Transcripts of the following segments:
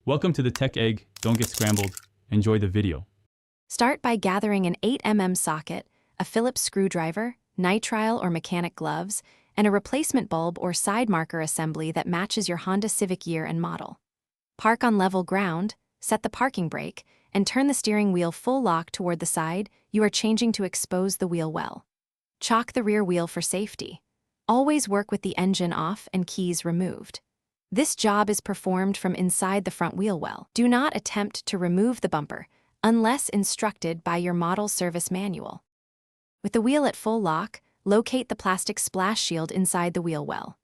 Welcome to the Tech Egg. Don't get scrambled. Enjoy the video. Start by gathering an 8mm socket, a Phillips screwdriver, nitrile or mechanic gloves, and a replacement bulb or side marker assembly that matches your Honda Civic year and model. Park on level ground, set the parking brake, and turn the steering wheel full lock toward the side. You are changing to expose the wheel well. Chock the rear wheel for safety. Always work with the engine off and keys removed. This job is performed from inside the front wheel well. Do not attempt to remove the bumper unless instructed by your model service manual. With the wheel at full lock, locate the plastic splash shield inside the wheel well.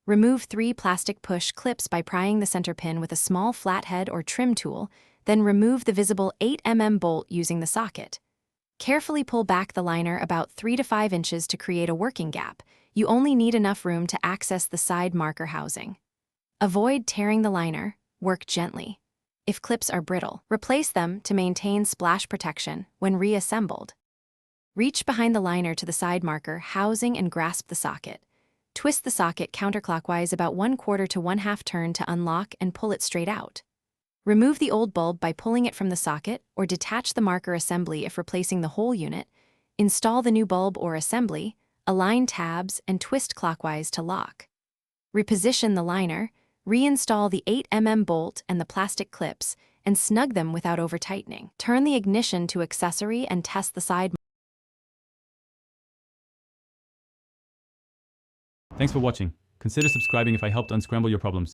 Remove 3 plastic push clips by prying the center pin with a small flathead or trim tool, then remove the visible 8mm bolt using the socket. Carefully pull back the liner about 3 to 5 inches to create a working gap. You only need enough room to access the side marker housing. Avoid tearing the liner, work gently. If clips are brittle, replace them to maintain splash protection when reassembled. Reach behind the liner to the side marker housing and grasp the socket. Twist the socket counterclockwise about 1/4 to 1/2 turn to unlock and pull it straight out. Remove the old bulb by pulling it from the socket or detach the marker assembly if replacing the whole unit. Install the new bulb or assembly, align tabs, and twist clockwise to lock. Reposition the liner, reinstall the 8mm bolt and the plastic clips, and snug them without over-tightening. Turn the ignition to accessory and test the side. Thanks for watching. Consider subscribing if I helped unscramble your problems.